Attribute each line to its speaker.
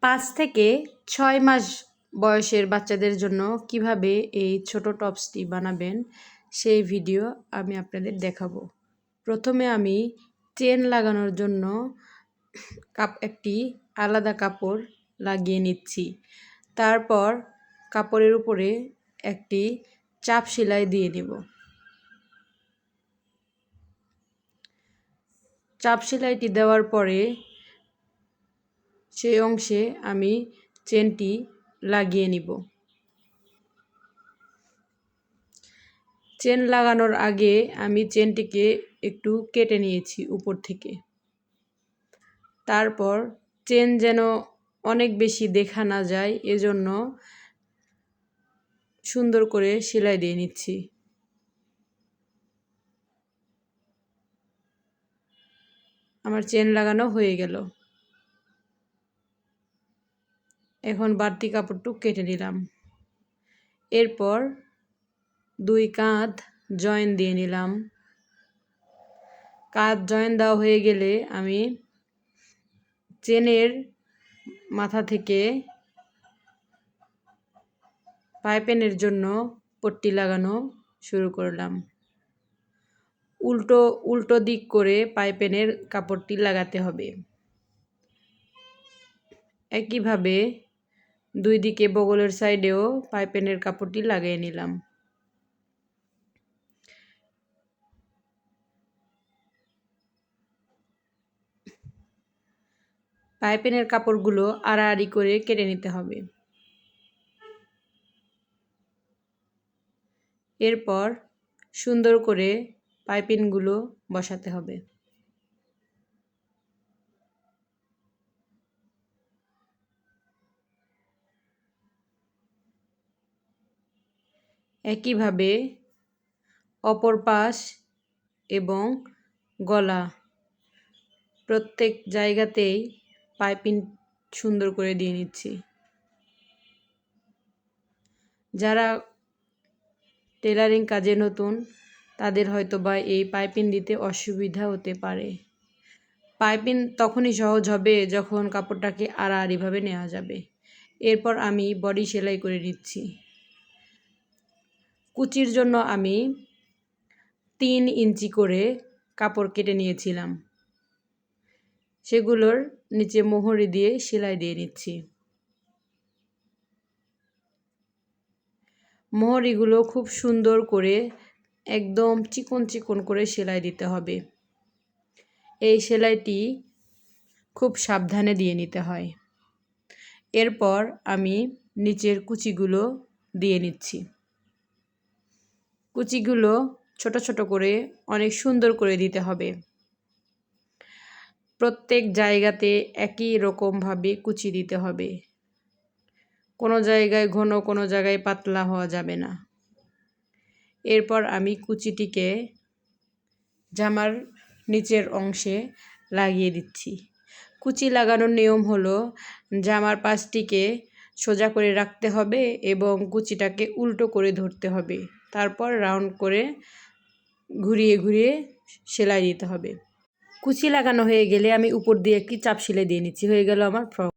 Speaker 1: 5 থেকে 6 মাস বয়সের বাচ্চাদের জন্য কিভাবে এই ছোট টপসটি বানাবেন সেই ভিডিও আমি আপনাদের দেখাবো। প্রথমে আমি চেন লাগানোর জন্য একটি আলাদা কাপড় লাগিয়ে নিচ্ছি। তারপর কাপড়ের উপরে একটি চাপ সেলাই দিয়ে নেব। চাপ সেলাইটি দেওয়ার পরে সেই অংশে আমি চেনটি লাগিয়ে নিব। চেন লাগানোর আগে আমি চেনটিকে একটু কেটে নিয়েছি উপর থেকে। তারপর চেন যেন অনেক বেশি দেখা না যায় এজন্য সুন্দর করে সেলাই দিয়ে নিচ্ছি। আমার চেন লাগানো হয়ে গেল। এখন বাড়তি কাপড়টুকু কেটে নিলাম। এরপর 2 কাঁধ জয়েন দিয়ে নিলাম। কাঁধ জয়েন দেওয়া হয়ে গেলে আমি চেনের মাথা থেকে পাইপিনের জন্য পট্টি লাগানো শুরু করলাম। উল্টো দিক করে পাইপিনের কাপড়টি লাগাতে হবে। একইভাবে 2 দিকে বগলের সাইডেও পাইপিনের কাপড়টি লাগিয়ে নিলাম। পাইপিনের কাপড়গুলো আড়াআড়ি করে কেটে নিতে হবে। এরপর সুন্দর করে পাইপিনগুলো বসাতে হবে। একইভাবে অপর পাশ এবং গলা প্রত্যেক জায়গাতেই পাইপিং সুন্দর করে দিয়ে নিচ্ছি। যারা টেলারিং কাজে নতুন তাদের হয়তো বা এই পাইপিং দিতে অসুবিধা হতে পারে। পাইপিং তখনই সহজ হবে যখন কাপড়টাকে আড়াআড়িভাবে নেওয়া যাবে। এরপর আমি বডি সেলাই করে নিচ্ছি। কুচির জন্য আমি 3 ইঞ্চি করে কাপড় কেটে নিয়েছিলাম। সেগুলোর নিচে মোহরি দিয়ে সেলাই দিয়ে নিচ্ছি। মোহরিগুলো খুব সুন্দর করে একদম চিকন চিকন করে সেলাই দিতে হবে। এই সেলাইটি খুব সাবধানে দিয়ে নিতে হয়। এরপর আমি নিচের কুচিগুলো দিয়ে নিচ্ছি। কুচিগুলো ছোট ছোট করে অনেক সুন্দর করে দিতে হবে। প্রত্যেক জায়গাতে একই রকমভাবে কুচি দিতে হবে। কোনো জায়গায় ঘন, কোনো জায়গায় পাতলা হওয়া যাবে না। এরপর আমি কুচিটিকে জামার নিচের অংশে লাগিয়ে দিচ্ছি। কুচি লাগানোর নিয়ম হলো জামার পাশটিকে সোজা করে রাখতে হবে এবং কুচিটাকে উল্টো করে ধরতে হবে। তারপর রাউন্ড করে ঘুরিয়ে ঘুরিয়ে সেলাই দিতে হবে। কুচি লাগানো হয়ে গেলে আমি উপর দিয়ে একটি চাপ সেলাই দিয়ে নিচ্ছি। হয়ে গেল আমার ফ্রক।